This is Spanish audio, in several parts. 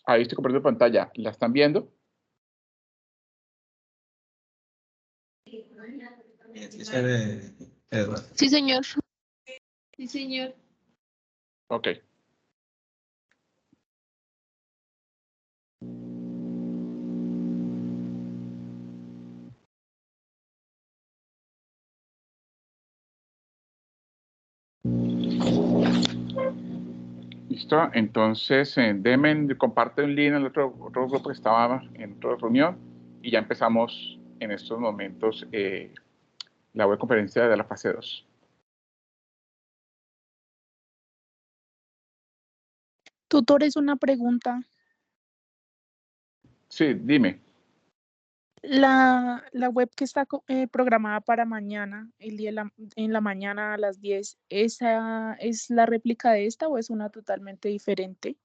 Ahí estoy compartiendo pantalla. ¿La están viendo? Sí, señor. Sí, señor. Ok. Listo, entonces denme, comparte un link al otro grupo que estaba en otra reunión y ya empezamos en estos momentos la web conferencia de la fase 2. Tutor, es una pregunta. Sí, dime. La web que está programada para mañana, en la mañana a las 10, ¿esa es la réplica de esta o es una totalmente diferente?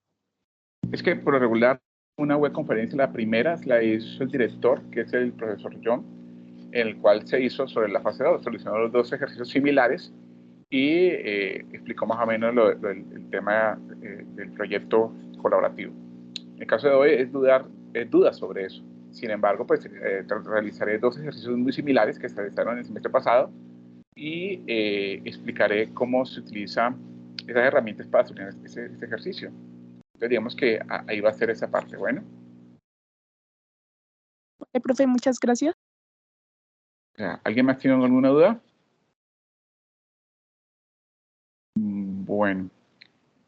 Es que por lo regular una web conferencia, la primera la hizo el director, que es el profesor John, en el cual se hizo sobre la fase 2, solucionó los dos ejercicios similares y explicó más o menos el tema del proyecto colaborativo. En el caso de hoy es dudas sobre eso. Sin embargo, pues realizaré dos ejercicios muy similares que se realizaron el semestre pasado y explicaré cómo se utilizan esas herramientas para solucionar este ejercicio. Entonces, digamos que ahí va a ser esa parte. Bueno. Profe, muchas gracias. ¿Alguien más tiene alguna duda? Bueno,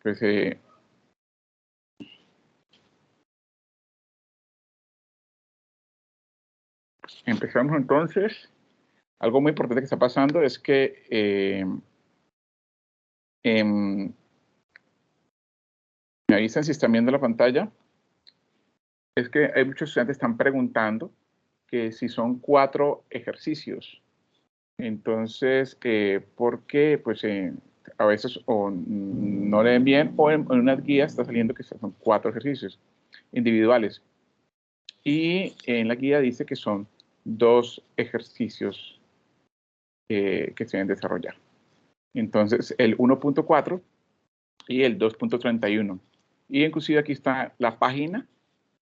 pues empezamos entonces. Algo muy importante que está pasando es que me avisan si están viendo la pantalla. Es que hay muchos estudiantes que están preguntando que si son 4 ejercicios. Entonces, ¿por qué? Pues a veces o no leen bien o en unas guías está saliendo que son 4 ejercicios individuales. Y en la guía dice que son 2 ejercicios que se deben desarrollar. Entonces, el 1.4 y el 2.31. Y inclusive aquí está la página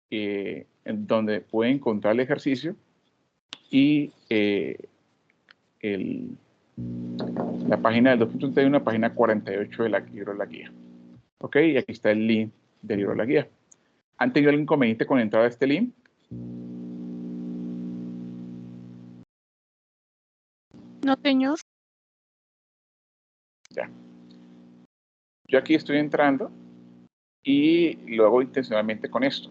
en donde pueden encontrar el ejercicio y la página del 2.31, la página 48 del libro de la guía. Ok, y aquí está el link del libro de la guía. ¿Han tenido algún inconveniente con la entrada de este link? No, señor. Ya. Yo aquí estoy entrando y lo hago intencionalmente con esto.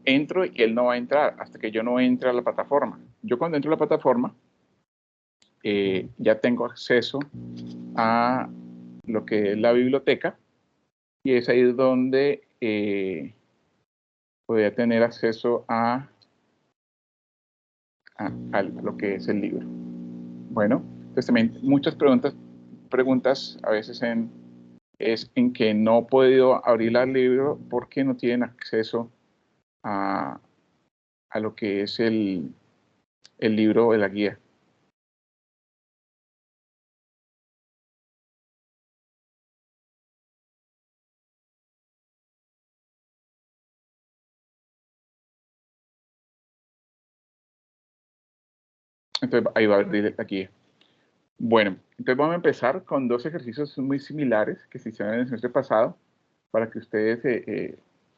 Entro y él no va a entrar hasta que yo no entre a la plataforma. Yo cuando entro a la plataforma ya tengo acceso a lo que es la biblioteca y es ahí donde podría tener acceso a lo que es el libro. Bueno, entonces también muchas preguntas a veces es en que no he podido abrir el libro porque no tienen acceso a lo que es el libro de la guía. Entonces ahí va a abrir la guía. Bueno, entonces vamos a empezar con 2 ejercicios muy similares que se hicieron en el semestre pasado para que ustedes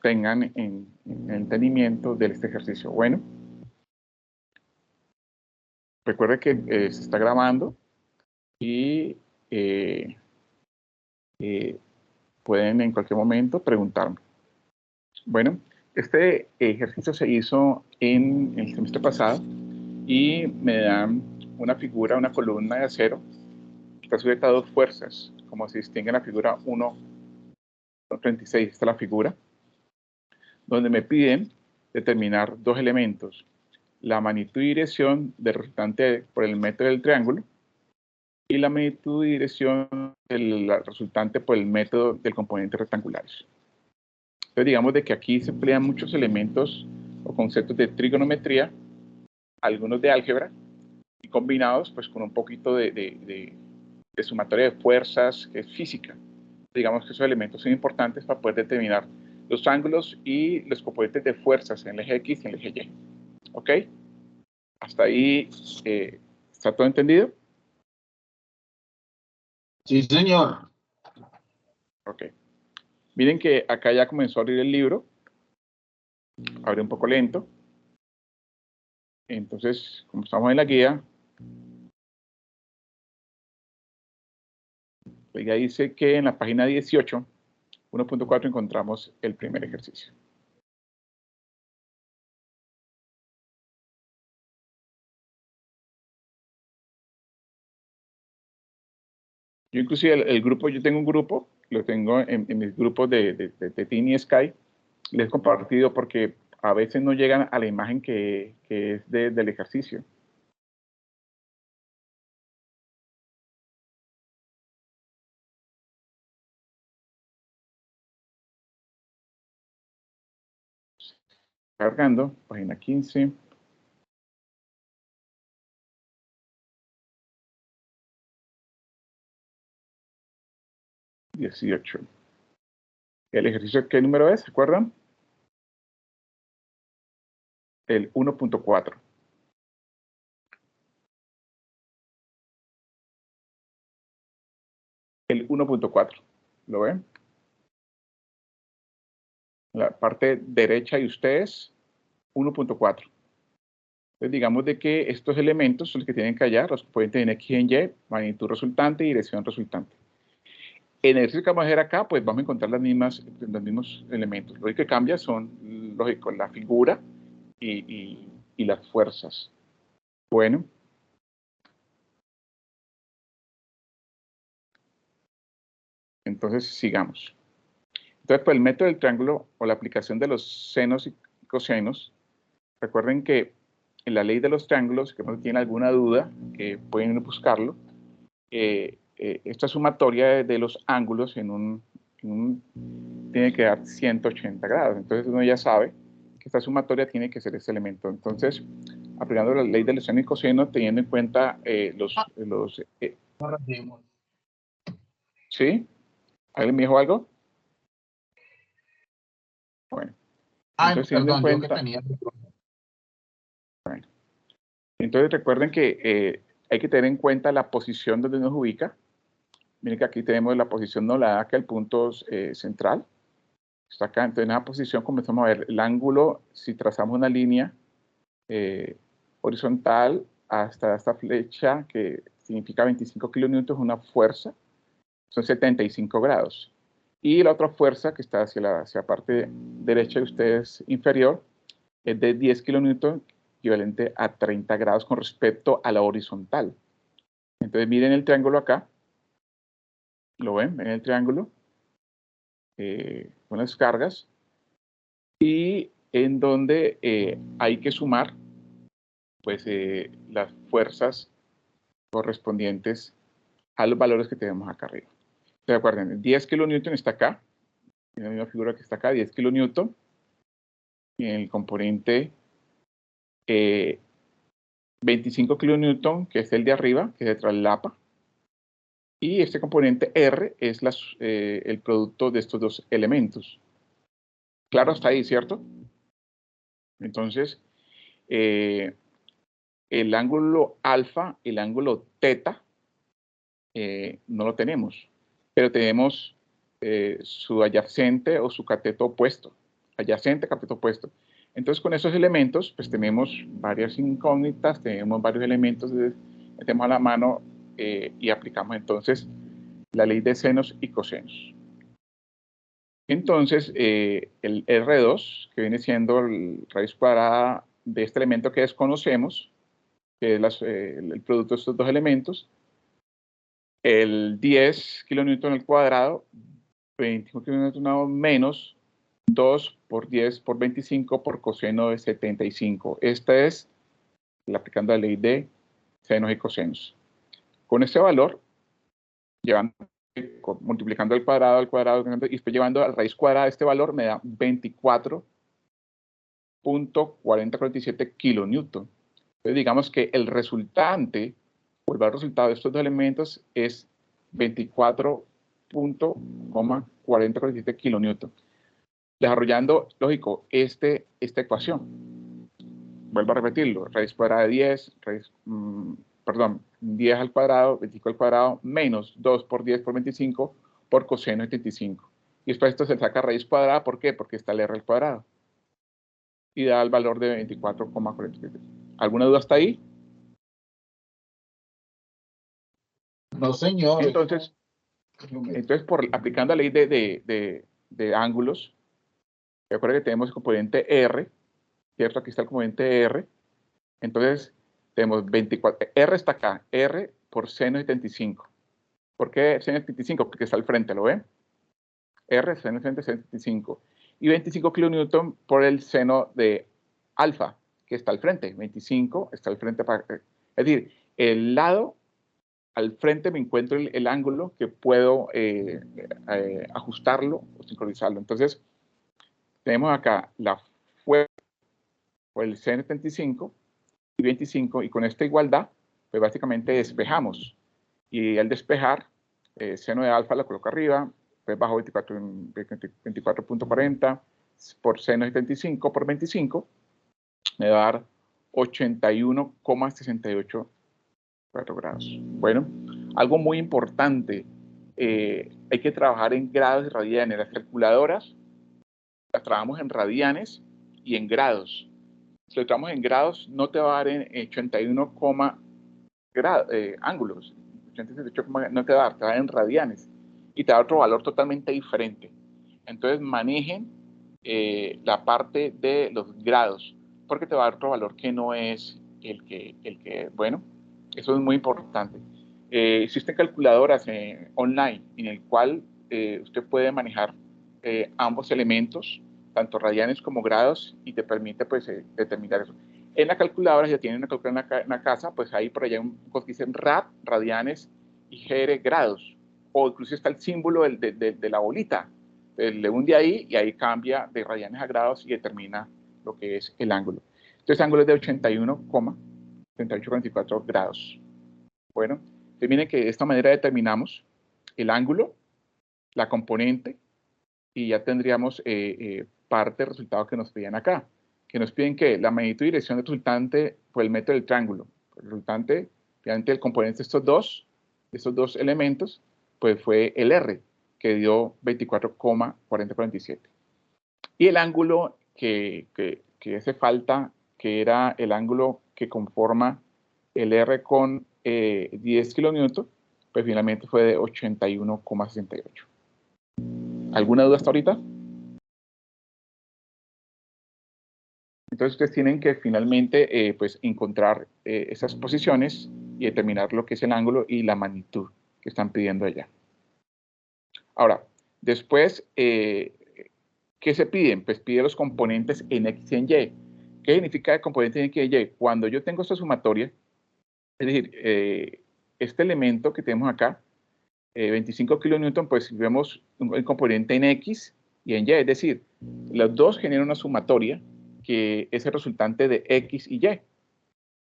tengan en entendimiento de este ejercicio. Bueno, recuerden que se está grabando y pueden en cualquier momento preguntarme. Bueno, este ejercicio se hizo en el semestre pasado y me dan una figura, una columna de acero que está sujeta a 2 fuerzas, como se distingue en la figura 1.36. Esta es la figura, donde me piden determinar 2 elementos, la magnitud y dirección del resultante por el método del triángulo y la magnitud y dirección del resultante por el método del componente rectangulares. Entonces digamos de que aquí se emplean muchos elementos o conceptos de trigonometría, algunos de álgebra, y combinados pues con un poquito de sumatoria de fuerzas, que es física. Digamos que esos elementos son importantes para poder determinar los ángulos y los componentes de fuerzas en el eje X y en el eje Y. ¿Ok? ¿Hasta ahí está todo entendido? Sí, señor. Ok. Miren que acá ya comenzó a abrir el libro. Abre un poco lento. Entonces, como estamos en la guía, ya dice que en la página 18, 1.4, encontramos el primer ejercicio. Yo inclusive el grupo, yo tengo un grupo, lo tengo en mis grupos de Team y Sky, les he compartido porque a veces no llegan a la imagen que es del ejercicio. Cargando, página 15. ¿18? ¿El ejercicio qué número es? ¿Se acuerdan? El 1.4. El 1.4. ¿Lo ven? La parte derecha de ustedes, 1.4. Entonces, digamos de que estos elementos son los que tienen que hallar, los pueden tener X en Y, magnitud resultante y dirección resultante. En el ejercicio que vamos a hacer acá, pues vamos a encontrar los mismos elementos. Lo que cambia son, lógico, la figura y las fuerzas. Bueno. Entonces, sigamos. Entonces, pues el método del triángulo o la aplicación de los senos y cosenos, recuerden que en la ley de los triángulos, que no tienen alguna duda, que pueden buscarlo, esta sumatoria de los ángulos tiene que dar 180 grados. Entonces uno ya sabe que esta sumatoria tiene que ser este elemento. Entonces, aplicando la ley del seno y coseno, teniendo en cuenta ¿sí? ¿Alguien me dijo algo? Bueno. Entonces, teniendo en cuenta... Bueno. Entonces, recuerden que hay que tener en cuenta la posición donde nos ubica. Miren que aquí tenemos la posición no la da, que el punto central. Está acá. Entonces, en esa posición comenzamos a ver el ángulo. Si trazamos una línea horizontal hasta esta flecha, que significa 25 kilonewtons, una fuerza, son 75 grados. Y la otra fuerza, que está hacia la parte derecha de ustedes inferior, es de 10 kilonewtons, equivalente a 30 grados con respecto a la horizontal. Entonces, miren el triángulo acá. ¿Lo ven? ¿Ven el triángulo? Con las cargas. Y en donde hay que sumar pues las fuerzas correspondientes a los valores que tenemos acá arriba. Entonces, acuérdense, 10 kilonewton está acá, en la misma figura que está acá, 10 kilonewton, y en el componente 25 kilonewton, que es el de arriba, que se traslapa, y este componente R es el producto de estos dos elementos. Claro, hasta ahí, ¿cierto? Entonces, el ángulo alfa, el ángulo teta, no lo tenemos, pero tenemos su adyacente o su cateto opuesto, adyacente, cateto opuesto. Entonces, con esos elementos, pues tenemos varias incógnitas, tenemos varios elementos, metemos a la mano y aplicamos entonces la ley de senos y cosenos. Entonces, el R2, que viene siendo la raíz cuadrada de este elemento que desconocemos, que es el producto de estos dos elementos, el 10 kilonewton al cuadrado, 25 kilonewton menos 2 por 10 por 25 por coseno de 75. Esta es aplicando la ley de senos y cosenos. Con este valor, multiplicando al cuadrado, y después llevando a la raíz cuadrada de este valor, me da 24.4047 kilonewton. Entonces, digamos que el resultante, o el valor resultado de estos dos elementos es 24.4047 kilonewton. Desarrollando, lógico, esta ecuación. Vuelvo a repetirlo, raíz cuadrada de 10, 10 al cuadrado, 25 al cuadrado, menos 2 por 10 por 25 por coseno de 75. Y después esto se saca raíz cuadrada, ¿por qué? Porque está el r al cuadrado. Y da el valor de 24,47. ¿Alguna duda hasta ahí? No, señor. Entonces aplicando la ley de ángulos, recuerda que tenemos el componente R, ¿cierto? Aquí está el componente R. Entonces, tenemos 24, R está acá, R por seno de 75. ¿Por qué seno de 75? Porque está al frente, ¿lo ven? R, seno de 75. Y 25 kilonewton por el seno de alfa, que está al frente. 25 está al frente. Es decir, el lado al frente me encuentro el ángulo que puedo ajustarlo o sincronizarlo. Entonces, tenemos acá la fuerza por el seno de 75 y 25, y con esta igualdad, pues básicamente despejamos. Y al despejar, seno de alfa lo coloco arriba, pues bajo 24.40 por seno de 75 por 25, me va a dar 81,68 grados. Bueno, algo muy importante, hay que trabajar en grados y radianes. Las calculadoras las trabajamos en radianes y en grados. Si lo trabajamos en grados, no te va a dar en 81, ángulos. 88, no te va a dar en radianes. Y te da otro valor totalmente diferente. Entonces manejen la parte de los grados, porque te va a dar otro valor que no es el que bueno, eso es muy importante. Existen calculadoras online en el cual usted puede manejar ambos elementos, tanto radianes como grados, y te permite pues determinar eso. En la calculadora, si ya tienen una calculadora en la casa, pues ahí por allá hay un cosa que dicen rad, radianes, y GR, grados. O incluso está el símbolo de la bolita. Le hunde ahí y ahí cambia de radianes a grados y determina lo que es el ángulo. Entonces, el ángulo es de 81,3844 grados. Bueno, entonces miren que de esta manera determinamos el ángulo, la componente, y ya tendríamos parte del resultado que nos pedían acá. Que nos piden que la magnitud y dirección del resultante por el método del triángulo. El resultante, obviamente, el componente de estos dos elementos, pues fue el R, que dio 24,4047. Y el ángulo que hace falta, que era el ángulo que conforma el R con 10 kilonewton, pues finalmente fue de 81,68. ¿Alguna duda hasta ahorita? Entonces ustedes tienen que finalmente pues encontrar esas posiciones y determinar lo que es el ángulo y la magnitud que están pidiendo allá. Ahora, después, ¿qué se piden? Pues pide los componentes en X y en Y. ¿Qué significa el componente en X y Y? Cuando yo tengo esta sumatoria, es decir, este elemento que tenemos acá, 25 kilonewton, pues vemos el componente en X y en Y, es decir, los dos generan una sumatoria que es el resultante de X y Y.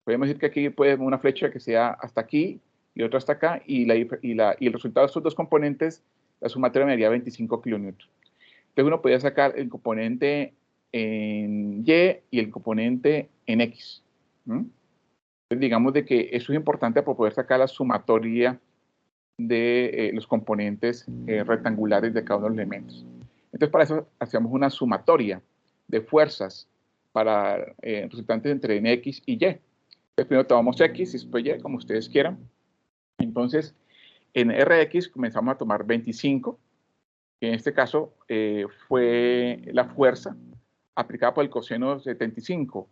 Podemos decir que aquí puede haber una flecha que sea hasta aquí y otra hasta acá, y el resultado de estos dos componentes, la sumatoria me daría 25 kilonewton. Entonces uno podría sacar el componente en Y y el componente en X. Entonces digamos de que eso es importante para poder sacar la sumatoria de los componentes rectangulares de cada uno de los elementos. Entonces para eso hacemos una sumatoria de fuerzas para resultantes entre en X y Y. Entonces primero tomamos X y después Y, como ustedes quieran. Entonces en Rx comenzamos a tomar 25, que en este caso fue la fuerza aplicada por el coseno de 75.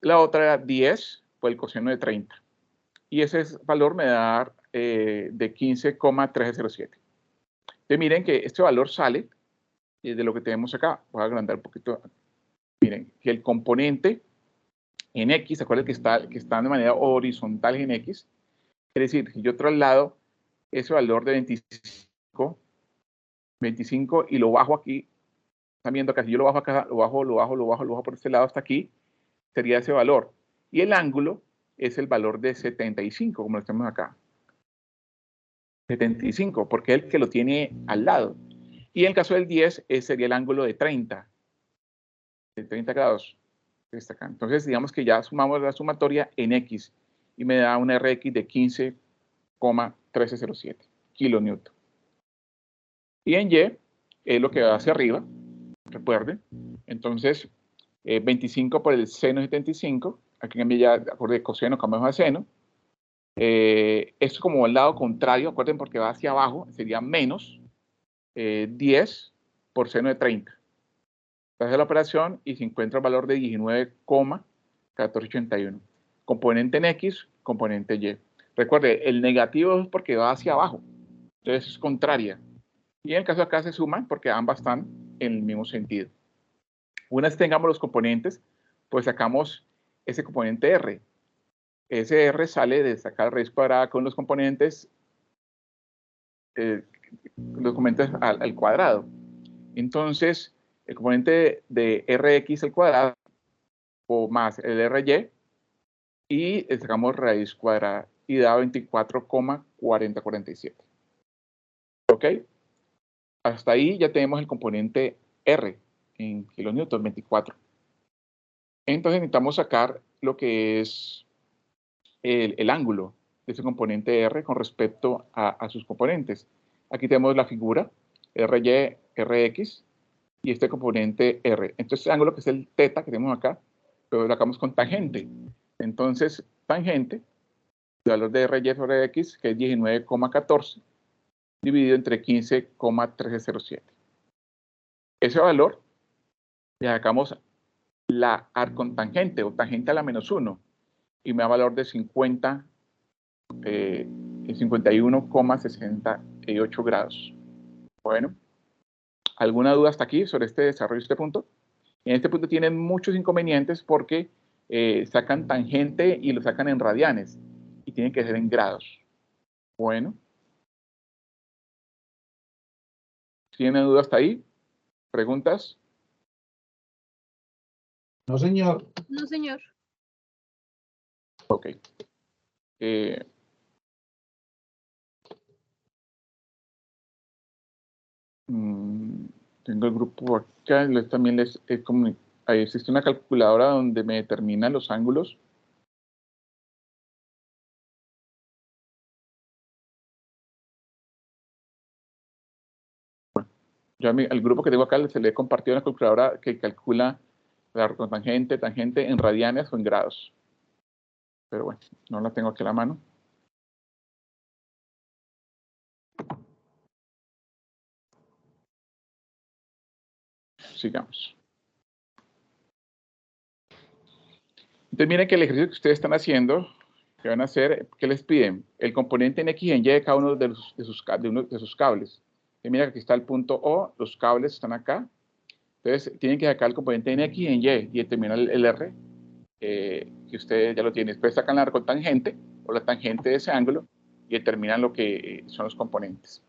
La otra era 10 por el coseno de 30. Y ese valor me da de 15,1307. Entonces miren que este valor sale de lo que tenemos acá. Voy a agrandar un poquito. Miren, que el componente en X, ¿se acuerdan que está de manera horizontal en X? Es decir, si yo traslado ese valor de 25 y lo bajo aquí, están viendo acá, si yo lo bajo acá, lo bajo por este lado hasta aquí, sería ese valor. Y el ángulo es el valor de 75, como lo tenemos acá. 75, porque es el que lo tiene al lado. Y en el caso del 10, sería el ángulo de 30 grados. Está acá. Entonces, digamos que ya sumamos la sumatoria en X y me da una RX de 15,1307 kilonewton. Y en Y es lo que va hacia arriba, recuerden. Entonces, 25 por el seno de 75, aquí cambia ya de coseno, cambiamos a seno. Esto es como el lado contrario, acuerden, porque va hacia abajo, sería menos 10 por seno de 30. Hace la operación y se encuentra el valor de 19,1481. Componente en X, componente Y. Recuerde, el negativo es porque va hacia abajo, entonces es contraria. Y en el caso de acá se suman porque ambas están en el mismo sentido. Una vez tengamos los componentes, pues sacamos ese componente R. Ese R sale de sacar raíz cuadrada con los componentes al cuadrado. Entonces, el componente de Rx al cuadrado o más el Ry y sacamos raíz cuadrada y da 24,4047. ¿Ok? Hasta ahí ya tenemos el componente R en kilonewton, 24. Entonces necesitamos sacar lo que es el ángulo de ese componente R con respecto a sus componentes. Aquí tenemos la figura Ry, Rx y este componente R. Entonces, este ángulo que es el teta que tenemos acá, lo sacamos con tangente. Entonces, tangente, el valor de Ry sobre X, que es 19,14, dividido entre 15,1307. Ese valor, le sacamos la arcontangente o tangente a la menos 1 y me da valor de 51,68 grados. Bueno, ¿alguna duda hasta aquí sobre este desarrollo de este punto? En este punto tienen muchos inconvenientes porque sacan tangente y lo sacan en radianes y tienen que ser en grados. Bueno. ¿Tienen duda hasta ahí? ¿Preguntas? No, señor. No, señor. Ok. Tengo el grupo acá. También ahí existe una calculadora donde me determina los ángulos. Yo al grupo que tengo acá se le he compartido una calculadora que calcula la tangente en radianes o en grados. Pero bueno, no la tengo aquí a la mano. Sigamos. Entonces miren que el ejercicio que ustedes están haciendo, que van a hacer, ¿qué les piden? El componente en X y en Y de cada uno de sus cables. Y mira que aquí está el punto O, los cables están acá. Entonces tienen que sacar el componente en X y en Y y determinar el R, que ustedes ya lo tienen. Después sacan la arcotangente o la tangente de ese ángulo y determinan lo que son los componentes.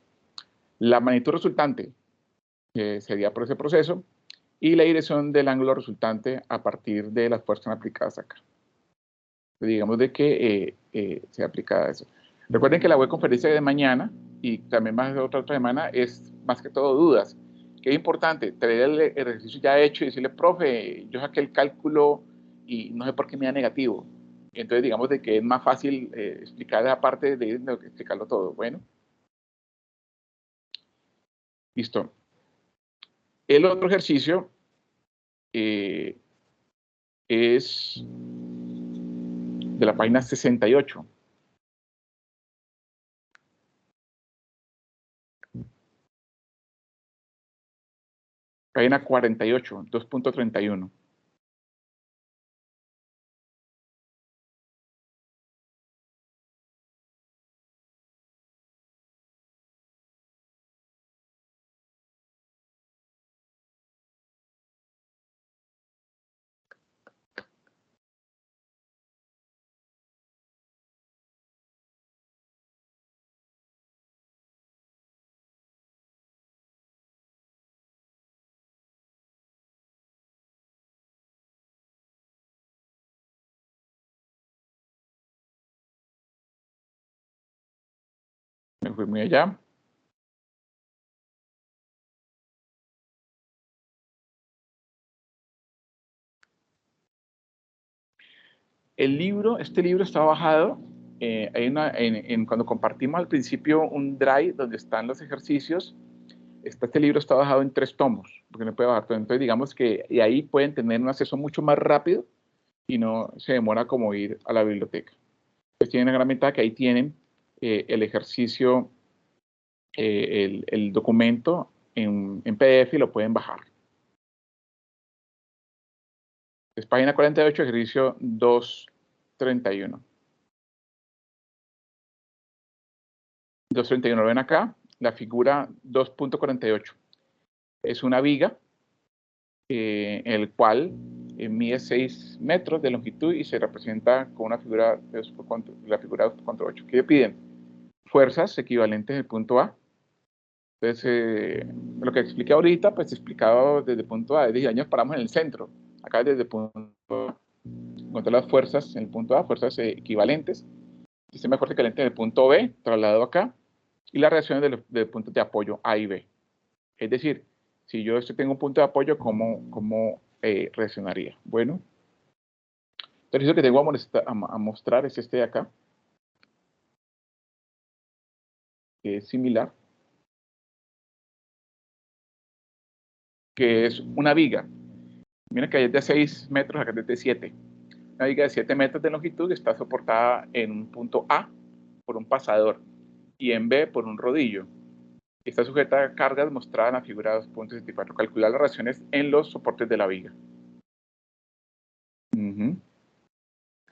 La magnitud resultante sería por ese proceso y la dirección del ángulo resultante a partir de las fuerzas aplicadas acá. Digamos de que se aplica eso. Recuerden que la web conferencia de mañana y también más de otra semana es más que todo dudas. Que es importante traer el ejercicio ya hecho y decirle, profe, yo saqué el cálculo y no sé por qué me da negativo. Entonces digamos de que es más fácil explicar esa parte de explicarlo todo. Bueno. Listo. El otro ejercicio es de la página 68. Página 48, 2.31. Me fui muy allá. Este libro está bajado, cuando compartimos al principio un drive donde están los ejercicios, este libro está bajado en 3 tomos, porque no puede bajar todo. Entonces digamos que y ahí pueden tener un acceso mucho más rápido y no se demora como ir a la biblioteca. Pues tienen una gran ventaja que ahí tienen el ejercicio, el documento en PDF y lo pueden bajar. Es página 48, ejercicio 231. 231, lo ven acá, la figura 2.48. Es una viga el cual mide 6 metros de longitud y se representa con una figura de la figura 2.8. ¿Qué piden? Fuerzas equivalentes del punto A. Entonces, lo que expliqué ahorita, pues explicado desde el punto A. Dije, años paramos en el centro. Acá desde el punto A, encontrar las fuerzas en el punto A, fuerzas equivalentes. Sistema de fuerza equivalente en el punto B, trasladado acá. Y las reacciones de puntos de apoyo A y B. Es decir, si yo tengo un punto de apoyo, ¿cómo reaccionaría? Bueno, el ejercicio que tengo a mostrar es este de acá, que es similar, que es una viga. Miren que es de 6 metros, acá es de 7. Una viga de 7 metros de longitud que está soportada en un punto A por un pasador y en B por un rodillo. Está sujeta a cargas mostradas en la figura 2.74. Calcular las reacciones en los soportes de la viga.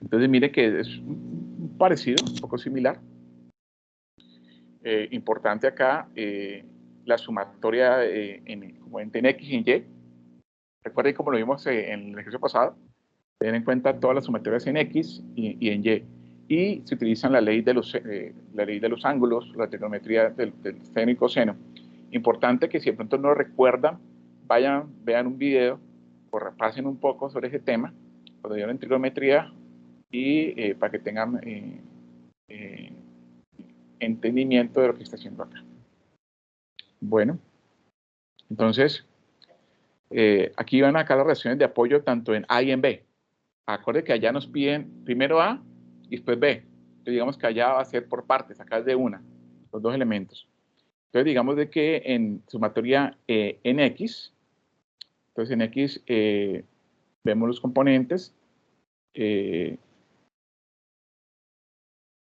Entonces mire que es parecido, un poco similar. Importante acá, la sumatoria como en X y en Y. Recuerden como lo vimos en el ejercicio pasado, tener en cuenta todas las sumatorias en X y en Y. Y se utilizan la ley de los ángulos, la trigonometría del seno y coseno. Importante que si de pronto no recuerdan, vean un video o repasen un poco sobre ese tema, cuando dieron en trigonometría, y para que tengan entendimiento de lo que está haciendo acá. Bueno, entonces, aquí van acá las reacciones de apoyo tanto en A y en B. Acuérdense que allá nos piden primero A y después B. Entonces, digamos que allá va a ser por partes, acá es de una, los 2 elementos. Entonces, digamos de que en sumatoria en X, entonces en X vemos los componentes,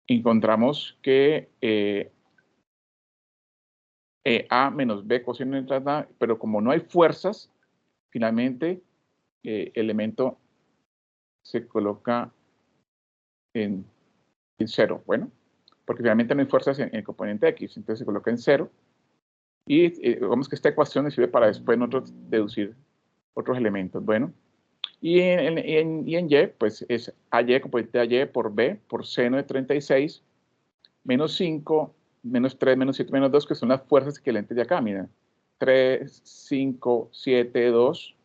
encontramos que A menos B coseno de A, pero como no hay fuerzas, finalmente el elemento se coloca en 0. Bueno, porque finalmente no hay fuerzas en el componente X, entonces se coloca en 0. Y digamos que esta ecuación nos sirve para después nosotros deducir otros elementos. Bueno, y en Y, pues es AY, componente de AY por B, por seno de 36, menos 5, menos 3, menos 7, menos 2, que son las fuerzas equivalentes de acá, miren. 3, 5, 7, 2,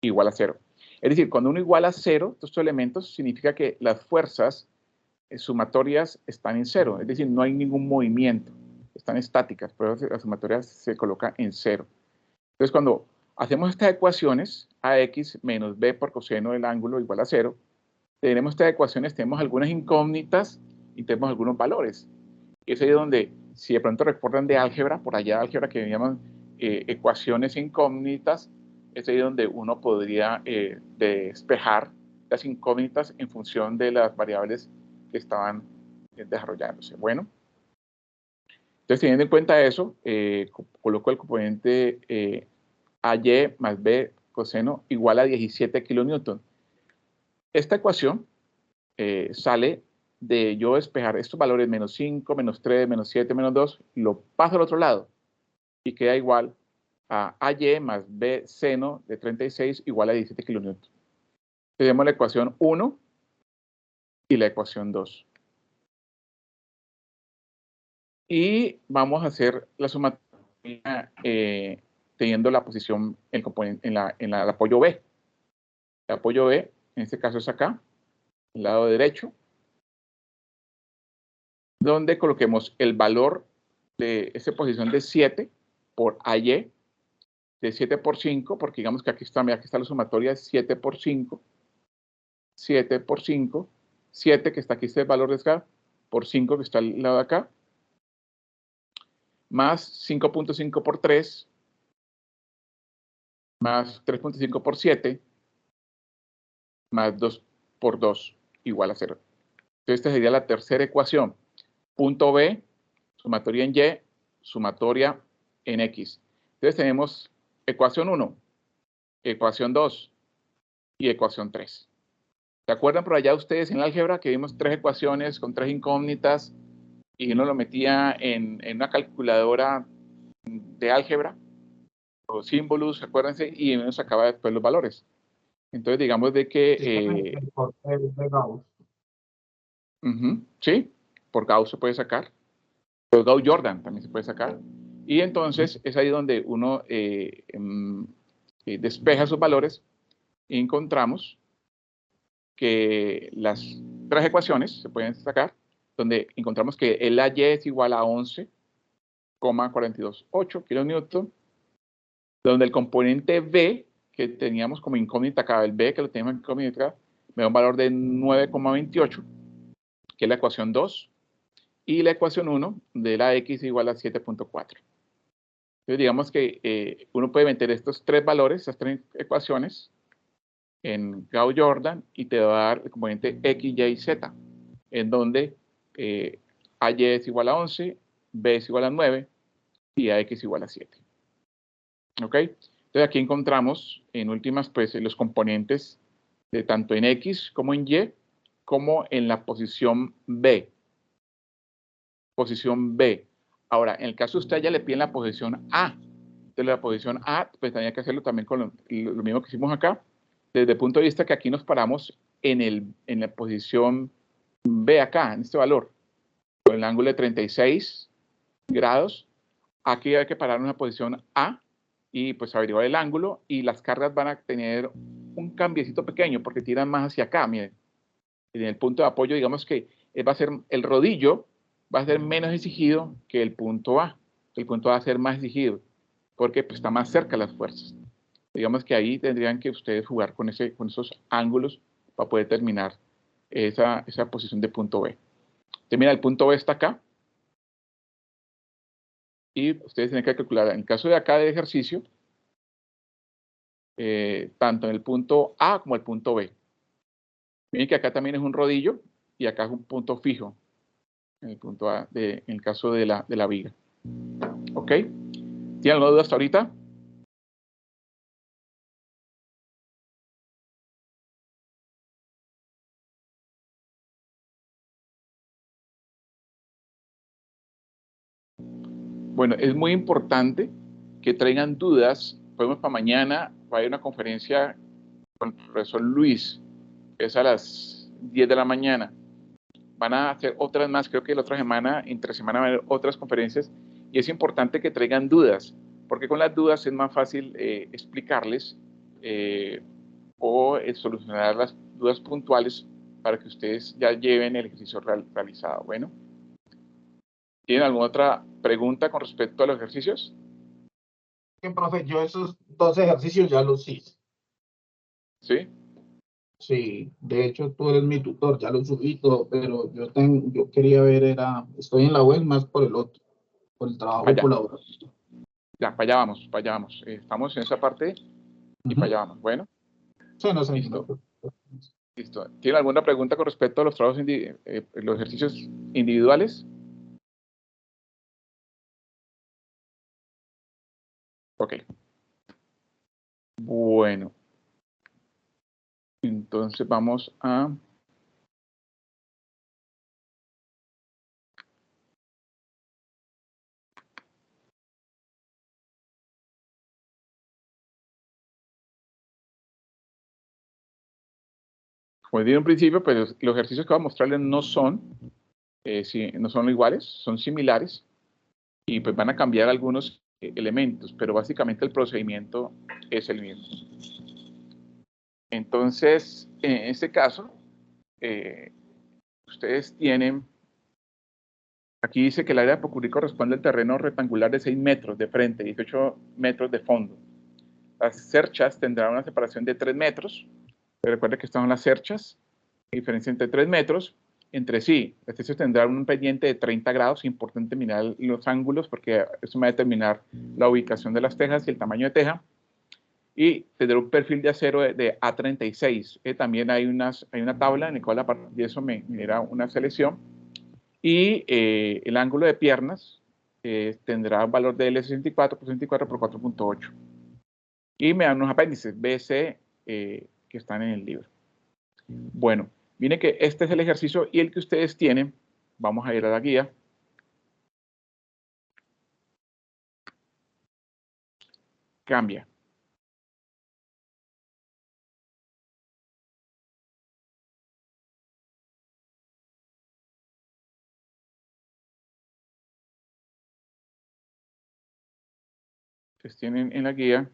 igual a 0. Es decir, cuando uno iguala a 0, estos elementos, significa que las fuerzas sumatorias están en 0, es decir, no hay ningún movimiento, están estáticas, por eso las sumatorias se colocan en 0. Entonces, cuando hacemos estas ecuaciones, AX menos B por coseno del ángulo igual a 0, tenemos estas ecuaciones, tenemos algunas incógnitas y tenemos algunos valores. Y es ahí donde, si de pronto recuerdan de álgebra, por allá de álgebra que llaman ecuaciones incógnitas, es ahí donde uno podría despejar las incógnitas en función de las variables que estaban desarrollándose. Bueno, entonces teniendo en cuenta eso, coloco el componente AY más B coseno igual a 17 kilonewton. Esta ecuación sale de yo despejar estos valores menos 5, menos 3, menos 7, menos 2, lo paso al otro lado y queda igual a AY más B seno de 36 igual a 17 kilonewton. Tenemos la ecuación 1 y la ecuación 2. Y vamos a hacer la sumatoria teniendo la posición el componente, el apoyo B. El apoyo B, en este caso es acá, el lado derecho, donde coloquemos el valor de esa posición de 7 por AY, de 7 por 5, porque digamos que aquí está la sumatoria, 7 por 5, 7 por 5, 7, que está aquí, este valor de acá, por 5, que está al lado de acá, más 5.5 por 3, más 3.5 por 7, más 2 por 2, igual a 0. Entonces, esta sería la tercera ecuación. Punto B, sumatoria en Y, sumatoria en X. Entonces, tenemos ecuación 1, ecuación 2 y ecuación 3. ¿Se acuerdan por allá ustedes en el álgebra que vimos 3 ecuaciones con 3 incógnitas y uno lo metía en una calculadora de álgebra o símbolos, acuérdense, y uno sacaba después los valores? Entonces, digamos de que... de Gauss. Sí, por Gauss se puede sacar. Por Gauss-Jordan también se puede sacar. Y entonces es ahí donde uno despeja sus valores y encontramos que las 3 ecuaciones se pueden sacar, donde encontramos que el AY es igual a 11,428 kilonewton, donde el componente B, que teníamos como incógnita acá, el B que lo tenemos en incógnita, me da un valor de 9,28, que es la ecuación 2, y la ecuación 1 de la X igual a 7.4. Entonces, digamos que uno puede meter estos 3 valores, estas 3 ecuaciones, en Gauss-Jordan y te va a dar el componente X, Y, Z, en donde AY es igual a 11, B es igual a 9 y AX es igual a 7. ¿Ok? Entonces, aquí encontramos, en últimas, pues, los componentes de tanto en X como en Y, como en la posición B. Posición B. Ahora, en el caso de usted ya le piden la posición A. Entonces, la posición A, pues tenía que hacerlo también con lo mismo que hicimos acá, desde el punto de vista que aquí nos paramos en la posición B acá, en este valor, con el ángulo de 36 grados. Aquí hay que parar en una posición A y pues averiguar el ángulo, y las cargas van a tener un cambiecito pequeño porque tiran más hacia acá, miren. En el punto de apoyo, digamos que va a ser el rodillo, va a ser menos exigido que el punto A. El punto A va a ser más exigido porque pues, está más cerca las fuerzas. Digamos que ahí tendrían que ustedes jugar con esos ángulos para poder terminar esa posición de punto B. Entonces, mira, el punto B está acá. Y ustedes tienen que calcular, en el caso de acá del ejercicio, tanto en el punto A como el punto B. Miren que acá también es un rodillo y acá es un punto fijo, en el punto A, en el caso de la viga. ¿Ok? ¿Tienen alguna duda hasta ahorita? Bueno, es muy importante que traigan dudas. Podemos para mañana, va a haber una conferencia con el profesor Luis, que es a las 10 de la mañana. Van a hacer otras más, creo que la otra semana, entre semana va a haber otras conferencias, y es importante que traigan dudas, porque con las dudas es más fácil explicarles o solucionar las dudas puntuales para que ustedes ya lleven el ejercicio realizado. Bueno, ¿tienen alguna otra pregunta con respecto a los ejercicios? Que, profe, yo esos 2 ejercicios ya los hice. ¿Sí? Sí, de hecho tú eres mi tutor, ya lo subí todo, pero yo quería ver, estoy en la web más por el otro, por el trabajo Allá. colaborativo. Ya, para allá vamos, para allá vamos. Estamos en esa parte y para allá vamos. Bueno, Sí, no sé. listo. Listo. ¿Tienen alguna pregunta con respecto a los trabajos, los ejercicios individuales? Ok. Bueno. Entonces vamos a... Como dije en un principio, pues los ejercicios que voy a mostrarles no son iguales, son similares, y pues van a cambiar algunos elementos, pero básicamente el procedimiento es el mismo. Entonces, en este caso, ustedes tienen, aquí dice que el área de Popurrí corresponde al terreno rectangular de 6 metros de frente, 18 metros de fondo. Las cerchas tendrán una separación de 3 metros, pero recuerden que estas son las cerchas, diferencia entre 3 metros. Entre sí, las cerchas tendrán un pendiente de 30 grados, importante mirar los ángulos porque eso va a determinar la ubicación de las tejas y el tamaño de teja. Y tendrá un perfil de acero de A36. También hay una tabla en la cual a partir de eso me genera una selección. Y el ángulo de piernas tendrá un valor de L64 por 64 por 4.8. Y me dan unos apéndices BC que están en el libro. Bueno, miren que este es el ejercicio y el que ustedes tienen. Vamos a ir a la guía. Cambia. Ustedes tienen en la guía.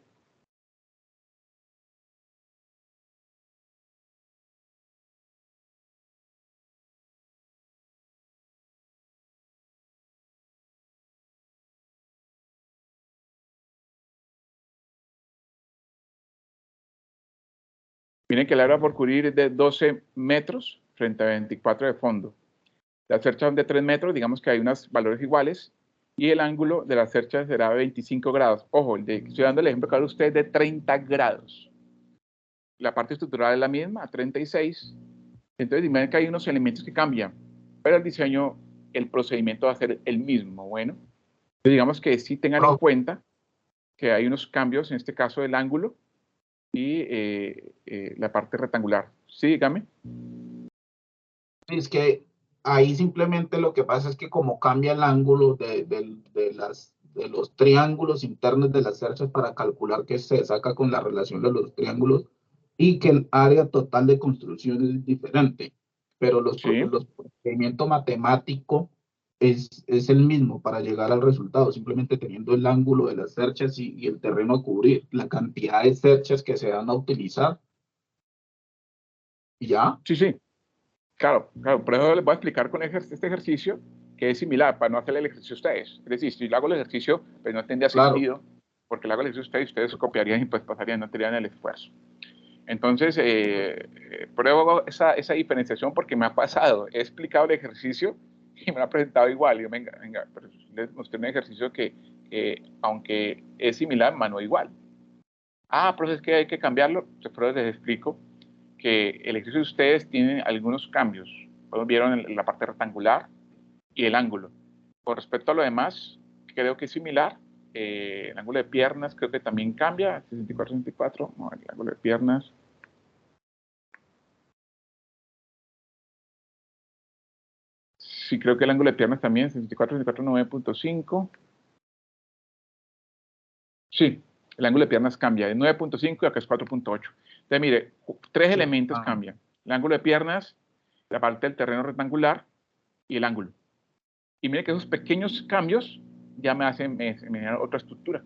Miren que el área por cubrir es de 12 metros frente a 24 de fondo. Las cerchas son de 3 metros, digamos que hay unos valores iguales, y el ángulo de las cerchas será 25 grados. Ojo, estoy dando el ejemplo que ahora usted de 30 grados. La parte estructural es la misma, a 36. Entonces, miren que hay unos elementos que cambian, pero el diseño, el procedimiento va a ser el mismo. Bueno, digamos que sí tengan en cuenta que hay unos cambios, en este caso del ángulo, y la parte rectangular. Sí, dígame. Es que ahí simplemente lo que pasa es que como cambia el ángulo de los triángulos internos de las cerchas para calcular que se saca con la relación de los triángulos y que el área total de construcción es diferente, pero los procedimientos matemáticos es el mismo para llegar al resultado, simplemente teniendo el ángulo de las cerchas y el terreno a cubrir, la cantidad de cerchas que se van a utilizar. ¿Y ya? Sí, sí. Claro, claro. Por eso les voy a explicar con este ejercicio que es similar para no hacer el ejercicio ustedes. Es decir, si yo hago el ejercicio, pues no tendría sentido, porque lo hago el ejercicio ustedes copiarían y pues pasarían, no tendrían el esfuerzo. Entonces, pruebo esa diferenciación porque me ha pasado. He explicado el ejercicio y me lo ha presentado igual. Y yo, venga, pero les mostré un ejercicio que aunque es similar, no igual. Pero es que hay que cambiarlo. Pues les explico que el ejercicio de ustedes tiene algunos cambios. Vieron la parte rectangular y el ángulo. Con respecto a lo demás, creo que es similar. El ángulo de piernas creo que también cambia. 64, no, el ángulo de piernas. Sí, creo que el ángulo de piernas también, 64, 9.5. Sí, el ángulo de piernas cambia de 9.5 y acá es 4.8. Entonces, mire, tres elementos cambian. El ángulo de piernas, la parte del terreno rectangular y el ángulo. Y mire que esos pequeños cambios ya me generan otra estructura.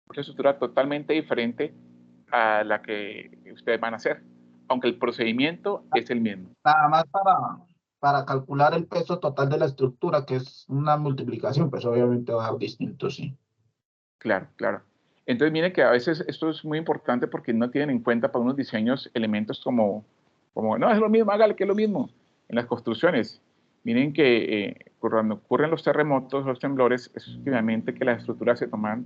Otra estructura totalmente diferente a la que ustedes van a hacer. Aunque el procedimiento es el mismo. Nada más para calcular el peso total de la estructura, que es una multiplicación, pues obviamente va a dar distinto, sí. Claro, claro. Entonces, miren que a veces esto es muy importante porque no tienen en cuenta para unos diseños elementos como no, es lo mismo, hágale que es lo mismo. En las construcciones, miren que cuando ocurren los terremotos, los temblores, es finalmente que las estructuras se toman,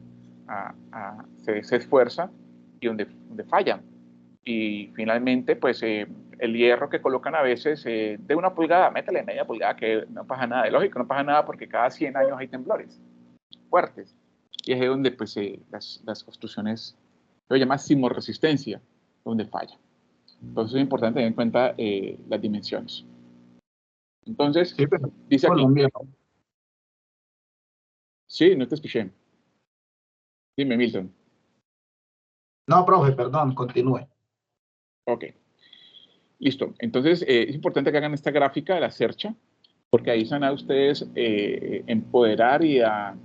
se esfuerzan y donde fallan. Y finalmente, pues, el hierro que colocan a veces de 1 pulgada, métele media pulgada, que no pasa nada. De lógico, no pasa nada porque cada 100 años hay temblores fuertes. Y es ahí donde pues, las construcciones, lo llama sismorresistencia, donde falla. Entonces es importante tener en cuenta las dimensiones. Entonces, Sí, pero dice aquí. Colombia. Sí, no te escuché. Dime, Milton. No, profe, perdón, continúe. Ok. Listo. Entonces, es importante que hagan esta gráfica de la cercha, porque ahí se van a ustedes empoderar y a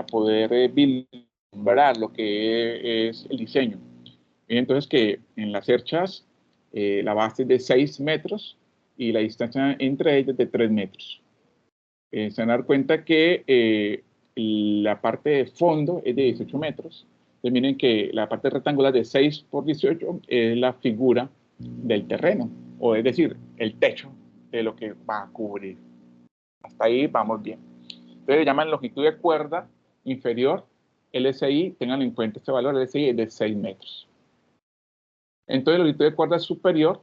poder vislumbrar lo que es el diseño. Entonces, que en las cerchas la base es de 6 metros y la distancia entre ellas de 3 metros. Se van a dar cuenta que la parte de fondo es de 18 metros. Entonces, miren que la parte rectangular de 6 por 18 es la figura del terreno, o es decir, el techo de lo que va a cubrir. Hasta ahí vamos bien. Entonces le llaman longitud de cuerda inferior, LSI, tengan en cuenta este valor, LSI es de 6 metros. Entonces, la longitud de cuerda superior,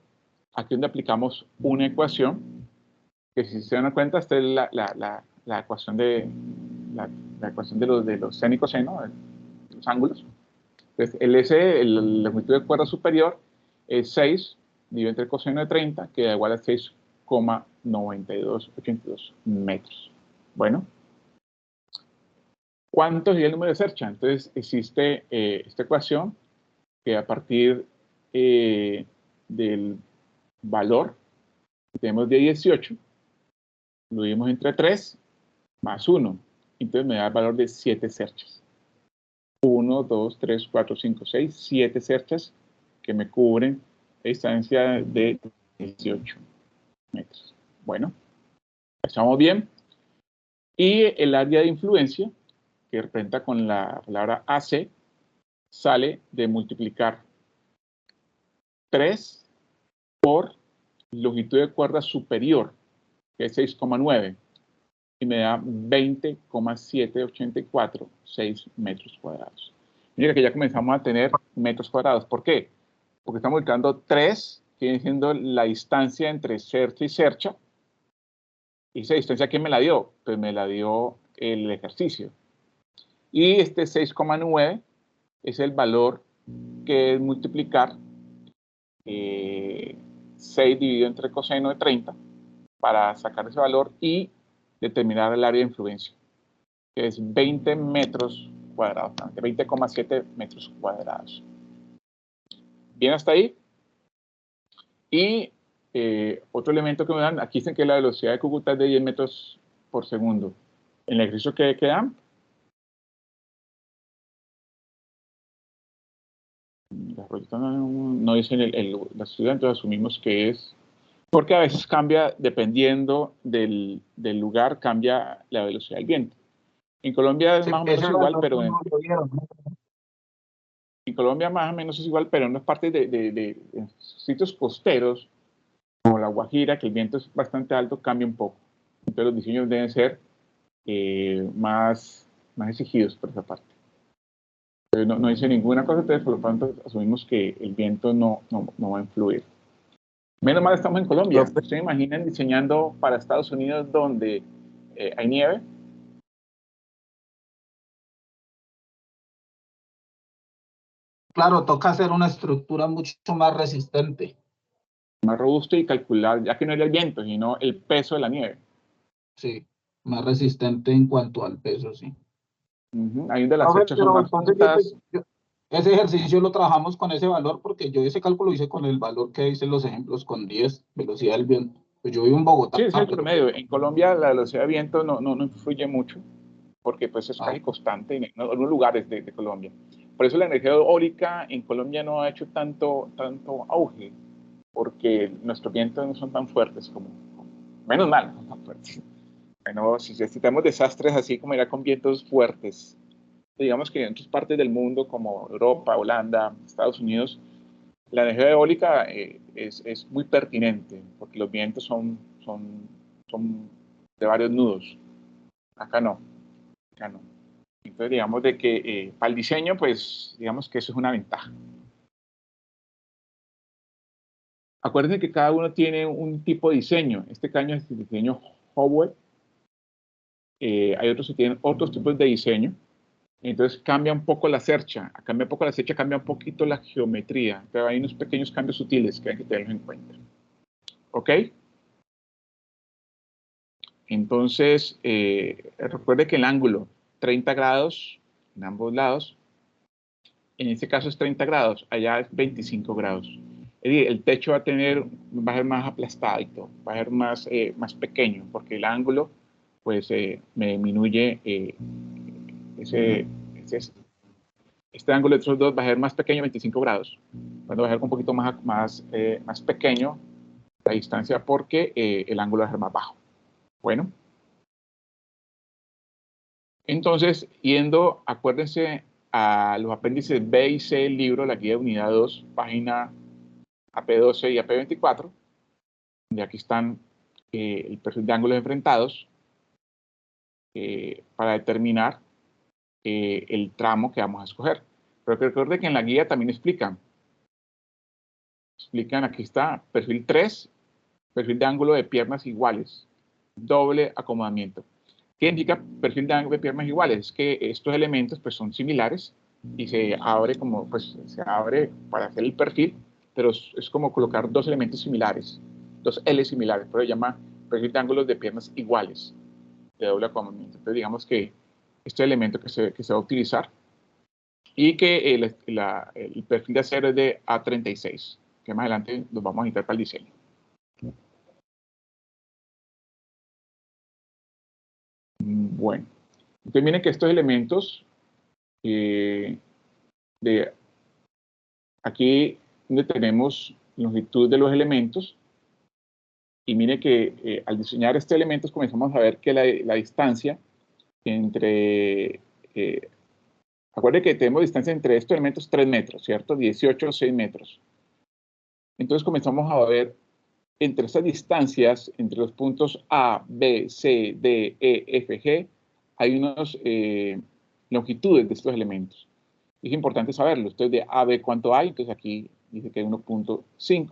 aquí donde aplicamos una ecuación, que si se dan cuenta, esta es la ecuación de la ecuación de los seno y coseno, de los ángulos. Entonces, la longitud de cuerda superior es 6 dividido entre el coseno de 30, que da igual a 6,9282 metros. Bueno, ¿cuánto sería el número de cercha? Entonces, existe esta ecuación que a partir del valor que tenemos de 18, lo dividimos entre 3 más 1. Entonces me da el valor de 7 cerchas. 1, 2, 3, 4, 5, 6, 7 cerchas que me cubren a distancia de 18 metros. Bueno, estamos bien. Y el área de influencia, que representa con la palabra AC, sale de multiplicar 3 por longitud de cuerda superior, que es 6,9, y me da 20,784,6 metros cuadrados. Mira que ya comenzamos a tener metros cuadrados. ¿Por qué? Porque estamos multiplicando 3, que viene siendo la distancia entre cercha y cercha. ¿Y esa distancia quién me la dio? Pues me la dio el ejercicio. Y este 6,9 es el valor que es multiplicar 6 dividido entre coseno de 30 para sacar ese valor y determinar el área de influencia, que es 20 metros cuadrados, 20,7 metros cuadrados. Bien hasta ahí. Y otro elemento que me dan, aquí dicen que la velocidad de Cúcuta es de 10 metros por segundo. En el ejercicio que dan, no dicen la ciudad, entonces asumimos que es, porque a veces cambia, dependiendo del lugar, cambia la velocidad del viento. En Colombia es más o menos igual, pero en Colombia más o menos es igual, pero en las partes de sitios costeros, como La Guajira, que el viento es bastante alto, cambia un poco. Entonces los diseños deben ser más exigidos por esa parte. Entonces, no dice ninguna cosa, entonces por lo tanto asumimos que el viento no va a influir. Menos mal estamos en Colombia. ¿Ustedes se imaginan diseñando para Estados Unidos donde hay nieve? Claro, toca hacer una estructura mucho más resistente. Más robusto y calcular, ya que no era el viento, sino el peso de la nieve. Sí, más resistente en cuanto al peso, sí. Ahí donde las cerchas son más juntas. Ese ejercicio lo trabajamos con ese valor porque yo ese cálculo hice con el valor que dicen los ejemplos, con 10, velocidad del viento. Pues yo vivo en Bogotá. Sí, es el promedio. En Colombia la velocidad de viento no influye mucho, porque pues es casi constante en algunos lugares de Colombia. Por eso la energía eólica en Colombia no ha hecho tanto auge, porque nuestros vientos no son tan fuertes como menos mal, no son tan fuertes. Bueno, si necesitamos desastres así como irá con vientos fuertes, digamos que en otras partes del mundo como Europa, Holanda, Estados Unidos, la energía eólica es muy pertinente porque los vientos son de varios nudos. Acá no. Entonces, digamos de que para el diseño, pues, digamos que eso es una ventaja. Acuérdense que cada uno tiene un tipo de diseño. Este caño es el diseño Howell. Hay otros que tienen otros tipos de diseño. Entonces cambia un poco la cercha. Cambia un poco la cercha, cambia un poquito la geometría. Entonces hay unos pequeños cambios sutiles que hay que tenerlos en cuenta. ¿Ok? Entonces, recuerde que el ángulo 30 grados en ambos lados, en este caso es 30 grados, allá es 25 grados. Es decir, el techo va a ser más aplastado, va a ser más pequeño, porque el ángulo, pues, me disminuye este ángulo de estos dos va a ser más pequeño, 25 grados. Cuando va a ser un poquito más pequeño la distancia porque el ángulo va a ser más bajo. Bueno. Entonces, acuérdense a los apéndices B y C del libro, la guía de unidad 2, página AP12 y AP24, y aquí están el perfil de ángulos enfrentados para determinar el tramo que vamos a escoger. Pero que recuerde que en la guía también explican, aquí está perfil 3, perfil de ángulo de piernas iguales, doble acomodamiento. ¿Qué indica perfil de ángulo de piernas iguales? Es que estos elementos pues son similares y se abre como, pues se abre para hacer el perfil, pero es como colocar dos elementos similares, dos L similares, pero se llama perfil de ángulos de piernas iguales, de doble acomodamiento. Entonces digamos que este elemento que se va a utilizar y que el perfil de acero es de A36, que más adelante los vamos a necesitar para el diseño. Bueno, entonces miren que estos elementos aquí donde tenemos longitud de los elementos, y mire que al diseñar estos elementos comenzamos a ver que la distancia entre, acuérdense que tenemos distancia entre estos elementos 3 metros, ¿cierto? 18, 6 metros. Entonces comenzamos a ver entre estas distancias, entre los puntos A, B, C, D, E, F, G, hay unas longitudes de estos elementos. Es importante saberlo. Entonces, de A, B, ¿cuánto hay? Entonces, aquí dice que hay 1.5.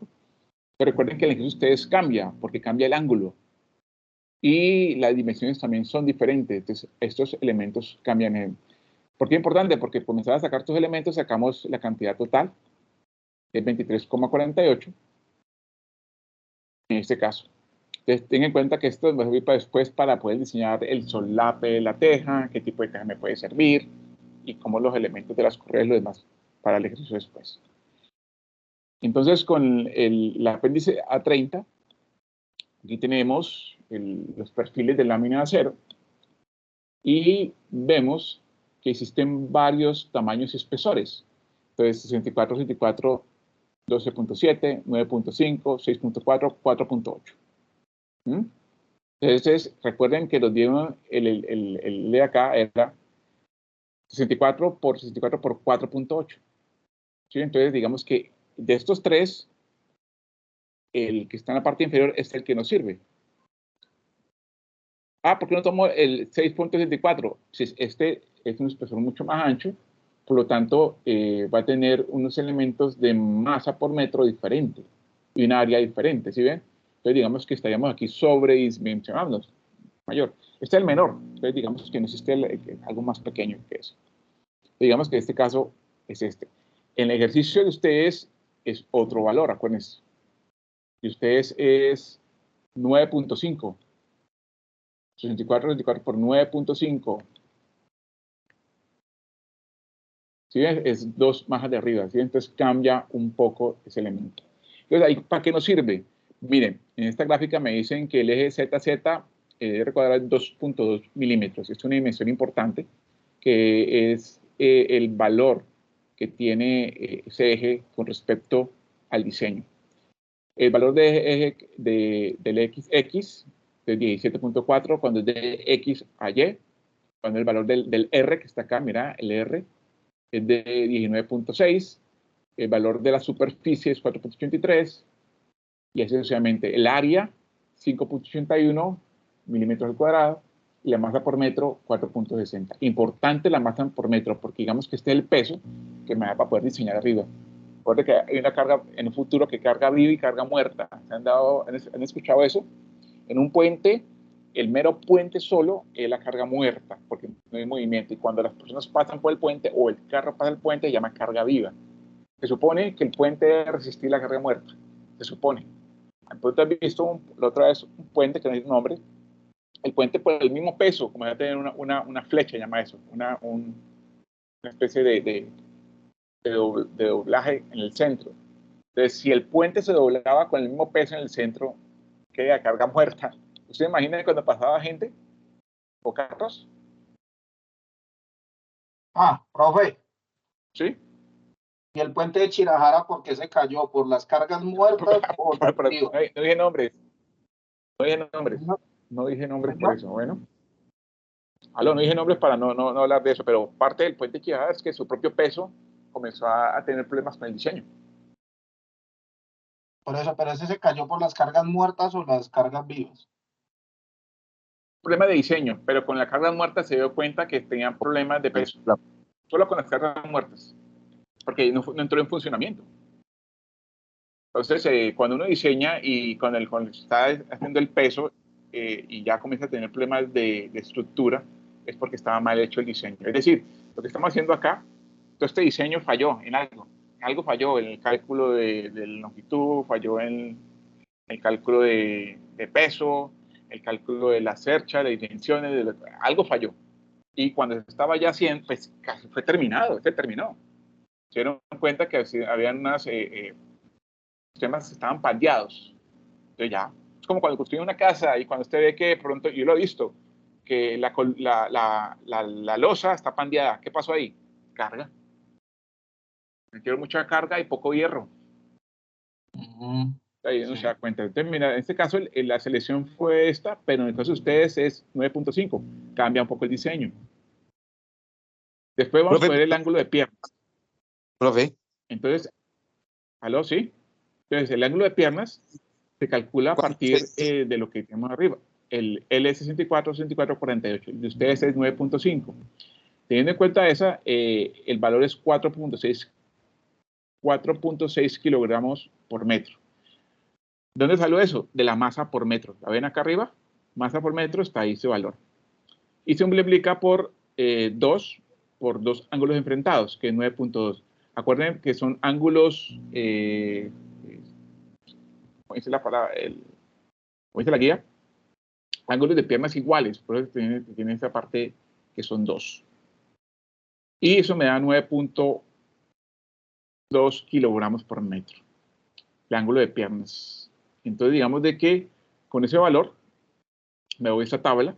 Pero recuerden que el ejercicio de ustedes cambia, porque cambia el ángulo. Y las dimensiones también son diferentes. Entonces, estos elementos cambian. ¿Por qué es importante? Porque comenzar a sacar estos elementos, sacamos la cantidad total, es 23,48. En este caso. Entonces, tengan en cuenta que esto va a servir para después para poder diseñar el solape de la teja, qué tipo de teja me puede servir, y cómo los elementos de las correas y lo demás para el ejercicio después. Entonces, con el apéndice A30, aquí tenemos los perfiles de lámina de acero y vemos que existen varios tamaños y espesores. Entonces, 64, 64, 12.7, 9.5, 6.4, 4.8. Entonces, recuerden que los dieron, el de acá era 64 por 64 por 4.8. ¿Sí? Entonces, digamos que de estos tres, el que está en la parte inferior es el que nos sirve. ¿Por qué no tomo el 6.64? Pues este es un espesor mucho más ancho, por lo tanto, va a tener unos elementos de masa por metro diferente y un área diferente, ¿sí ven? Entonces, digamos que estaríamos aquí sobredimensionando, mayor. Este es el menor, entonces digamos que no existe algo más pequeño que eso. Digamos que en este caso es este. En el ejercicio de ustedes es otro valor, acuérdense. De ustedes es 9.5. 64 por 9.5. ¿Sí? Es 2 más de arriba. ¿Sí? Entonces cambia un poco ese elemento. Entonces, ¿ahí para qué nos sirve? Miren, en esta gráfica me dicen que el eje ZZ debe cuadrar 2.2 milímetros. Es una dimensión importante, que es el valor que tiene ese eje con respecto al diseño. El valor del XX es 17.4 cuando es de X a Y, cuando el valor del R, que está acá, mira, el R, es de 19.6, el valor de la superficie es 4.83, y así sucesivamente. El área, 5.81 milímetros al cuadrado, y la masa por metro, 4.60. Importante la masa por metro, porque digamos que este es el peso que me da para poder diseñar arriba. Recuerden que hay una carga en un futuro que carga viva y carga muerta. ¿Han escuchado eso? En un puente, el mero puente solo es la carga muerta, porque no hay movimiento. Y cuando las personas pasan por el puente o el carro pasa el puente, se llama carga viva. Se supone que el puente debe resistir la carga muerta. Se supone. Entonces, ¿has visto la otra vez un puente que no tiene nombre? El puente por el mismo peso, como debe tener una flecha, llama eso, una especie de doblaje en el centro. Entonces, si el puente se doblaba con el mismo peso en el centro, queda carga muerta. ¿Usted imagina cuando pasaba gente o carros? Profe. Sí. ¿Y el puente de Chirajara por qué se cayó? ¿Por las cargas muertas o no dije nombres. No dije nombres. No dije nombres por eso. Bueno. No dije nombres para no hablar de eso, pero parte del puente de Chirajara es que su propio peso comenzó a tener problemas con el diseño. Por eso, pero ese se cayó por las cargas muertas o las cargas vivas. Problema de diseño, pero con la carga muerta se dio cuenta que tenían problemas de peso. Solo con las cargas muertas, porque no entró en funcionamiento. Entonces, cuando uno diseña y cuando está haciendo el peso y ya comienza a tener problemas de estructura, es porque estaba mal hecho el diseño. Es decir, lo que estamos haciendo acá, todo este diseño falló en algo. Algo falló en el cálculo de longitud, falló en el cálculo de peso, el cálculo de la cercha, de dimensiones, algo falló. Y cuando estaba ya haciendo, pues casi fue terminado, se terminó. Se dieron cuenta que habían unas sistemas estaban pandeados. Entonces ya, es como cuando construye una casa y cuando usted ve que de pronto, yo lo he visto, que la losa está pandeada. ¿Qué pasó ahí? Carga. Me quiero mucha carga y poco hierro. Ahí uno se da cuenta. Entonces, mira, en este caso la selección fue esta, pero en el caso de ustedes es 9.5. Cambia un poco el diseño. Después vamos a ver el ángulo de piernas. Profe. Entonces, ¿aló? ¿Sí? Entonces, el ángulo de piernas se calcula a partir de lo que tenemos arriba. El L64, 64, 48. El de ustedes es 9.5. Teniendo en cuenta esa, el valor es 4.6 kilogramos por metro. ¿Dónde salió eso? De la masa por metro. ¿La ven acá arriba? Masa por metro, está ahí ese valor. Y se multiplica por 2 ángulos enfrentados, que es 9.2. Acuérdense que son ángulos, ¿cómo dice la palabra? ¿Cómo dice la guía? Ángulos de piernas iguales, por eso tiene esta parte que son 2. Y eso me da 9.2 kilogramos por metro, el ángulo de piernas. Entonces, digamos de que con ese valor me voy a esta tabla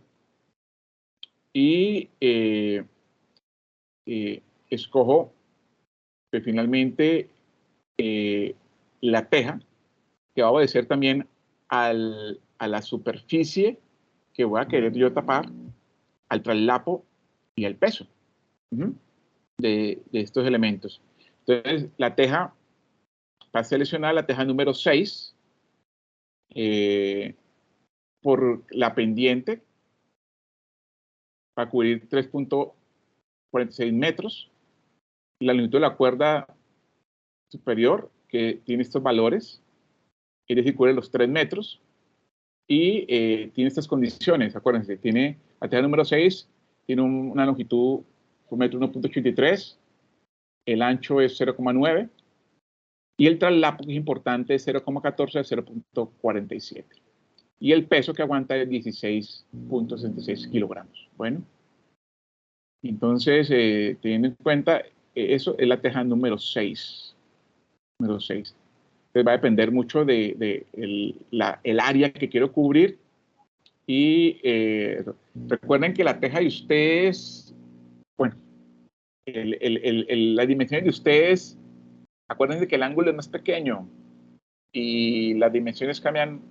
y escojo que finalmente la teja que va a obedecer también a la superficie que voy a querer yo tapar, al traslapo y al peso de estos elementos. Entonces, la teja, para seleccionar la teja número 6, por la pendiente, para cubrir 3.46 metros, la longitud de la cuerda superior, que tiene estos valores, es decir, cubre los 3 metros, y tiene estas condiciones, acuérdense, tiene la teja número 6, tiene una longitud por metro 1.83, el ancho es 0.9, y el traslapo, que es importante, es 0.14 a 0.47. Y el peso que aguanta es 16.66 kilogramos. Bueno, entonces, teniendo en cuenta, eso es la teja número 6. Número 6. Entonces va a depender mucho de el área que quiero cubrir. Y recuerden que la teja de ustedes, bueno, las dimensiones de ustedes, acuérdense que el ángulo es más pequeño y las dimensiones cambian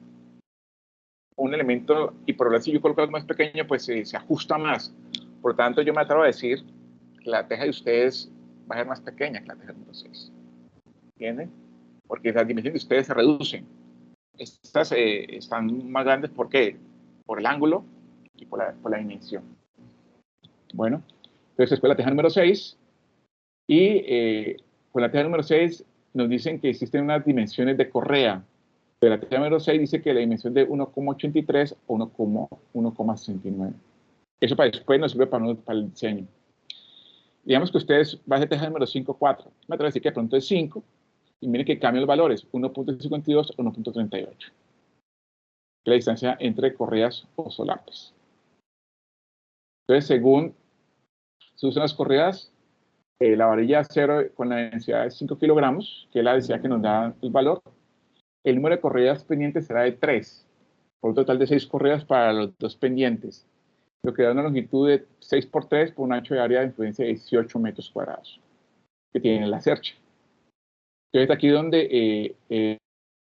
un elemento, y por lo tanto si yo coloco algo más pequeño, pues se ajusta más. Por lo tanto, yo me atrevo a decir que la teja de ustedes va a ser más pequeña que la teja número 6. ¿Entienden? Porque las dimensiones de ustedes se reducen. Estas están más grandes, ¿por qué? Por el ángulo y por la dimensión. Bueno, entonces después la teja número 6, y con la teja número 6 nos dicen que existen unas dimensiones de correa. Pero la teja número 6 dice que la dimensión de 1,83 o 1,69. Eso para después nos sirve para el diseño. Digamos que ustedes van a hacer teja número 5, 4. Me atrevo a decir que de pronto es 5. Y miren que cambian los valores, 1.52 o 1.38. La distancia entre correas o solapes. Entonces, según se usan las correas, la varilla de acero con la densidad de 5 kilogramos, que es la densidad que nos da el valor, el número de correas pendientes será de 3, por un total de 6 correas para los 2 pendientes, lo que da una longitud de 6 por 3 por un ancho de área de influencia de 18 metros cuadrados, que tiene la cercha. Entonces, aquí donde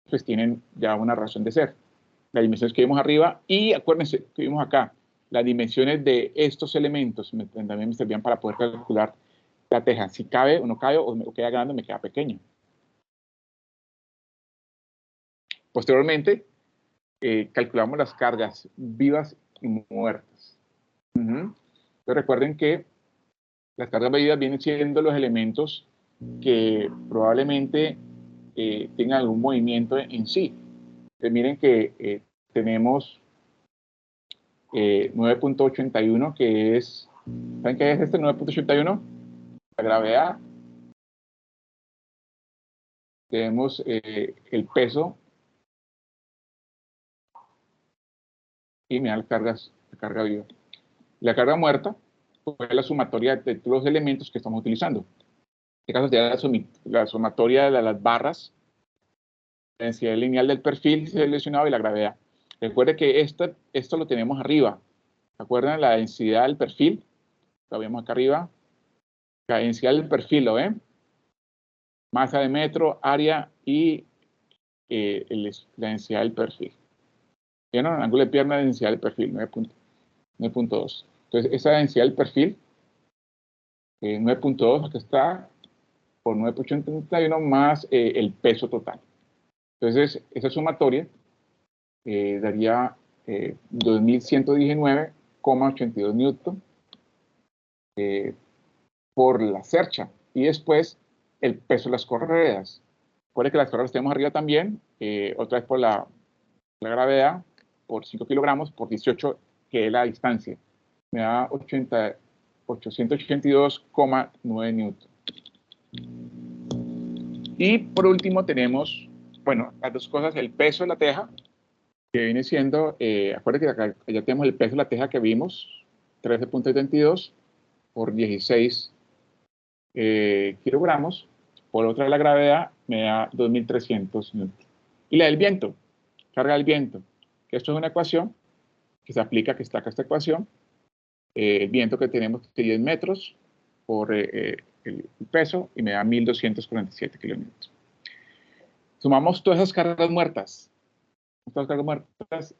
pues tienen ya una razón de ser. Las dimensiones que vimos arriba, y acuérdense que vimos acá, las dimensiones de estos elementos también me servían para poder calcular la teja, si cabe o no cabe, o me queda grande o me queda pequeño. Posteriormente, calculamos las cargas vivas y muertas. Entonces, recuerden que las cargas vivas vienen siendo los elementos que probablemente tengan algún movimiento en sí. Entonces, miren que tenemos 9.81, que es, ¿saben qué es este 9.81? La gravedad. Tenemos el peso y me da la carga viva. La carga muerta es la sumatoria de todos los elementos que estamos utilizando. En este caso sería la sumatoria de las barras, la densidad lineal del perfil seleccionado y la gravedad. Recuerde que esto lo tenemos arriba. ¿Se acuerdan? La densidad del perfil, lo vemos acá arriba. La densidad del perfil, ¿lo ven? Masa de metro, área y la densidad del perfil. ¿Vieron? El ángulo de pierna, densidad del perfil, 9.2. Entonces, esa densidad del perfil, 9.2, aquí está, por 9.81 más el peso total. Entonces, esa sumatoria daría 2.119,82 newton por la cercha. Y después, el peso de las correas. Recuerden que las correas tenemos arriba también, otra vez por la gravedad, por 5 kilogramos, por 18, que es la distancia. Me da 882,9 newton. Y por último tenemos, bueno, las dos cosas, el peso de la teja, que viene siendo, acuérdense que acá ya tenemos el peso de la teja que vimos, 13.72 por 16 kilogramos. Por otra, la gravedad me da 2.300 newton. Y la del viento, carga del viento, que esto es una ecuación que se aplica, que está acá esta ecuación. El viento que tenemos es 10 metros por el peso y me da 1.247 kilómetros. Sumamos todas esas cargas muertas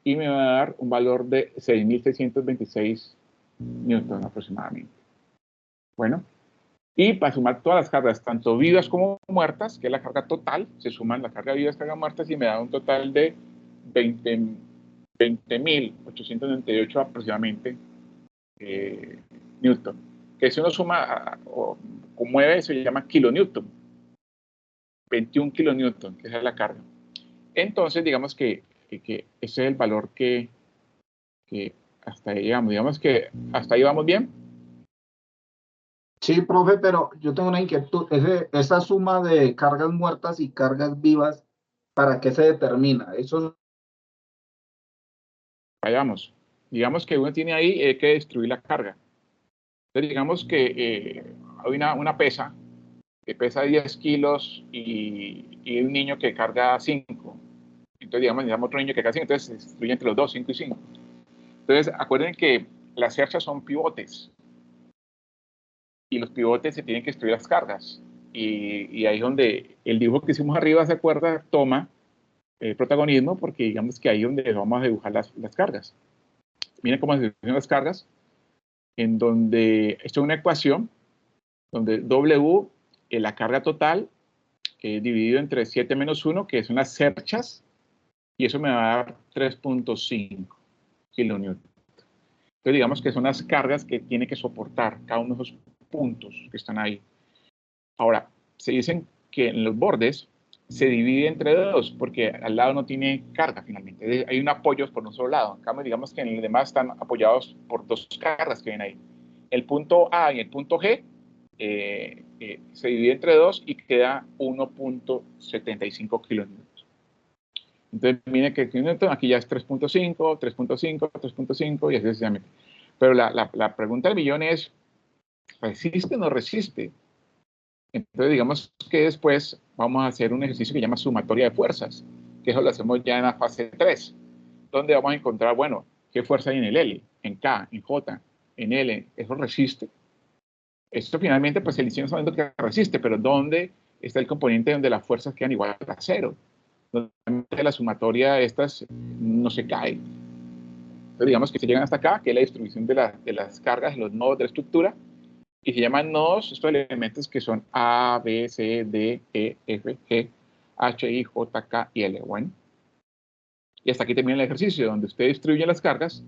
y me va a dar un valor de 6.626 newton aproximadamente. Bueno, y para sumar todas las cargas, tanto vivas como muertas, que es la carga total, se suman la carga vivas y cargas muertas y me da un total de 20.898 aproximadamente newton. Que si uno suma o mueve, se llama kilonewton. 21 kilonewton, que esa es la carga. Entonces, digamos que ese es el valor que hasta ahí llegamos. Digamos que hasta ahí vamos bien. Sí, profe, pero yo tengo una inquietud. Esa suma de cargas muertas y cargas vivas, ¿para qué se determina? Eso. Vayamos. Digamos que uno tiene ahí que destruir la carga. Entonces, digamos que hay una pesa que pesa 10 kilos y un niño que carga 5. Entonces, digamos otro niño que carga 5, entonces se destruye entre los dos, 5 y 5. Entonces, acuerden que las cerchas son pivotes. Y los pivotes se tienen que destruir las cargas. Y ahí es donde el dibujo que hicimos arriba, ¿se acuerda? Toma protagonismo, porque digamos que ahí es donde vamos a dibujar las cargas. Miren cómo se dibujan las cargas, en donde esto es una ecuación, donde W es la carga total, dividido entre 7 menos 1, que son las cerchas, y eso me va a dar 3.5 kilonewton. Entonces digamos que son las cargas que tiene que soportar cada uno de esos puntos que están ahí. Ahora, se dicen que en los bordes se divide entre dos, porque al lado no tiene carga finalmente. Hay un apoyo por un solo lado. En cambio, digamos que en el demás están apoyados por dos cargas que ven ahí. El punto A y el punto G se divide entre dos y queda 1.75 kilonewton. Entonces, miren que aquí ya es 3.5, 3.5, 3.5 y así sucesivamente. Pero la pregunta del millón es, ¿resiste o no resiste? Entonces, digamos que después vamos a hacer un ejercicio que se llama sumatoria de fuerzas, que eso lo hacemos ya en la fase 3, donde vamos a encontrar, bueno, qué fuerza hay en el L, en K, en J, en L, ¿eso resiste? Esto finalmente, pues el diseño está viendo que resiste, pero ¿dónde está el componente donde las fuerzas quedan igual a cero? Donde la sumatoria de estas no se cae. Entonces, digamos que se llegan hasta acá, que es la distribución de las cargas, los nodos de la estructura, y se llaman nodos estos elementos que son A, B, C, D, E, F, G, H, I, J, K y L. Bueno, Y hasta aquí termina el ejercicio, donde usted distribuye las cargas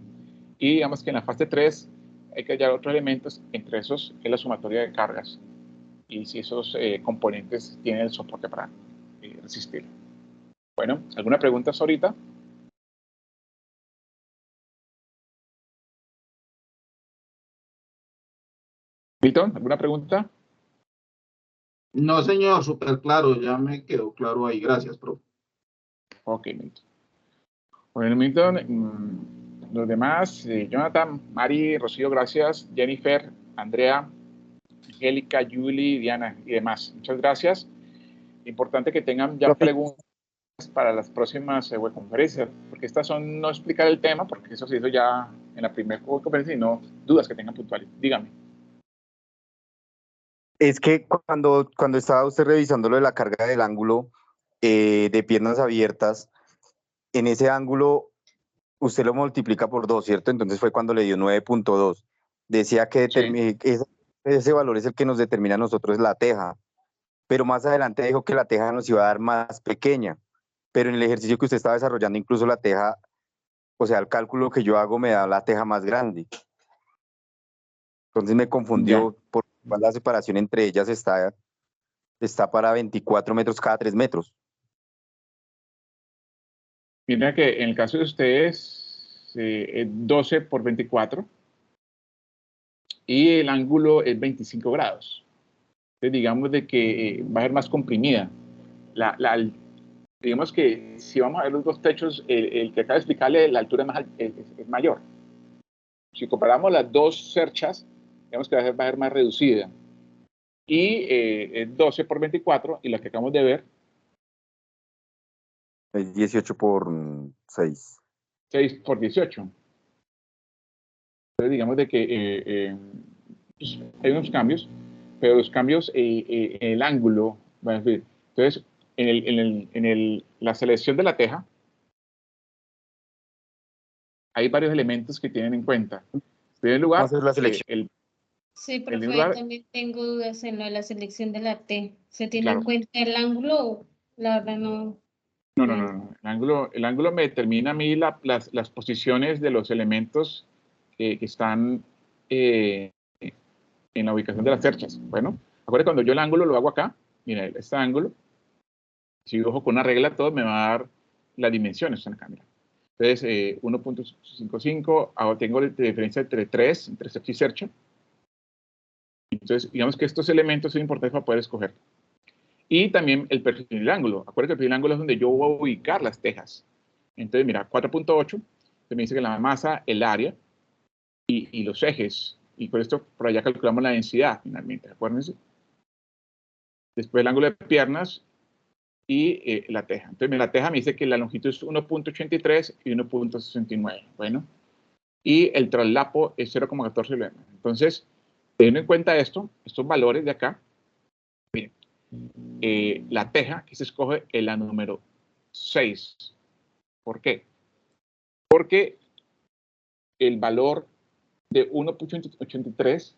y digamos que en la fase 3 hay que hallar otros elementos, entre esos es la sumatoria de cargas y si esos componentes tienen el soporte para resistir. Bueno, ¿alguna pregunta ahorita? Milton, ¿alguna pregunta? No, señor, súper claro, ya me quedó claro ahí. Gracias, profe. Ok, Milton. Bueno, Milton, los demás, Jonathan, Mari, Rocío, gracias, Jennifer, Andrea, Angélica, Julie, Diana y demás. Muchas gracias. Importante que tengan ya Profe, preguntas para las próximas webconferencias, porque estas son no explicar el tema, porque eso se hizo ya en la primera webconferencia, sino dudas que tengan puntuales. Dígame. es que cuando estaba usted revisando lo de la carga del ángulo de piernas abiertas, en ese ángulo usted lo multiplica por 2, ¿cierto? Entonces fue cuando le dio 9.2. Decía que Sí. ese valor es el que nos determina a nosotros la teja, pero más adelante dijo que la teja nos iba a dar más pequeña, pero en el ejercicio que usted estaba desarrollando incluso la teja, o sea, el cálculo que yo hago me da la teja más grande. Entonces me confundió por la separación entre ellas está para 24 metros cada 3 metros. Mira que en el caso de ustedes es 12 por 24 y el ángulo es 25 grados. Entonces digamos de que va a ser más comprimida. Digamos que si vamos a ver los dos techos, el que acaba de explicarle, la altura es mayor. Si comparamos las dos cerchas, digamos que va a ser más reducida. Y es 12 por 24 y la que acabamos de ver, Es 18 por 6. 6 por 18. Entonces digamos de que pues, hay unos cambios, pero los cambios en el ángulo, van a decir, entonces la selección de la teja, hay varios elementos que tienen en cuenta. En primer lugar, ¿Cómo hacer la selección? Sí, el profe, lugar, también tengo dudas en lo de la selección de la T. ¿Se tiene en claro, cuenta el ángulo? La verdad no. no. El ángulo me determina a mí las posiciones de los elementos que están en la ubicación de las cerchas. Bueno, acuérdense cuando yo el ángulo lo hago acá, mira, este ángulo, si dibujo con una regla, todo me va a dar las dimensiones en la cámara. Entonces, 1.55, ahora tengo la diferencia entre 3, entre cercha y cercha. Entonces, digamos que estos elementos son importantes para poder escoger. Y también el perfil del ángulo. Acuérdense que el perfil del ángulo es donde yo voy a ubicar las tejas. Entonces, mira, 4.8, me dice que la masa, el área y los ejes. Y por esto, por allá calculamos la densidad, finalmente, acuérdense. Después el ángulo de piernas y la teja. Entonces, la teja me dice que la longitud es 1.83 y 1.69. Bueno, y el traslapo es 0.14 mm. Entonces, teniendo en cuenta esto, estos valores de acá, miren, la teja que se escoge es la número 6. ¿Por qué? Porque el valor de 1.83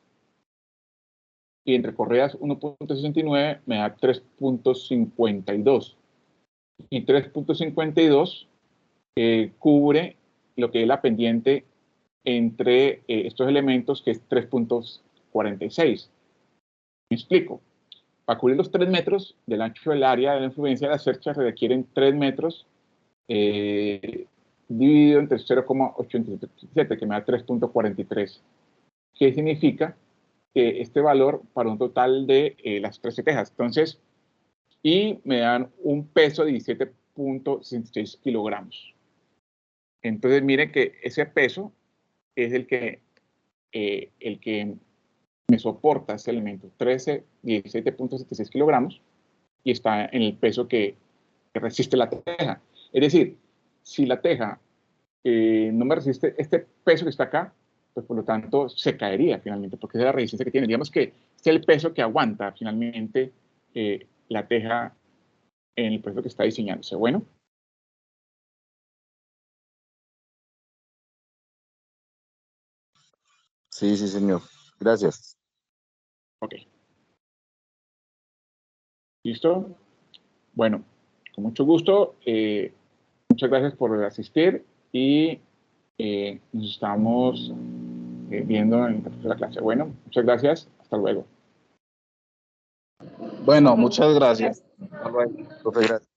y entre correas 1.69 me da 3.52. Y 3.52 cubre lo que es la pendiente entre estos elementos, que es 3.46. Me explico. Para cubrir los 3 metros del ancho del área de la influencia de la cercha se requieren 3 metros dividido entre 0.87, que me da 3.43. ¿Qué significa? Que este valor para un total de las 13 tejas. Entonces, y me dan un peso de 17.66 kilogramos. Entonces, miren que ese peso es el que me soporta ese elemento, 17.76 kilogramos, y está en el peso que resiste la teja. Es decir, si la teja no me resiste este peso que está acá, pues por lo tanto se caería finalmente, porque es la resistencia que tiene. Digamos que es el peso que aguanta finalmente la teja en el peso que está diseñándose. Bueno. Sí, señor. Gracias. Ok. ¿Listo? Bueno, con mucho gusto. Muchas gracias por asistir y nos estamos viendo en la clase. Bueno, muchas gracias. Hasta luego. Bueno, muchas gracias. Hasta luego. Profe, gracias.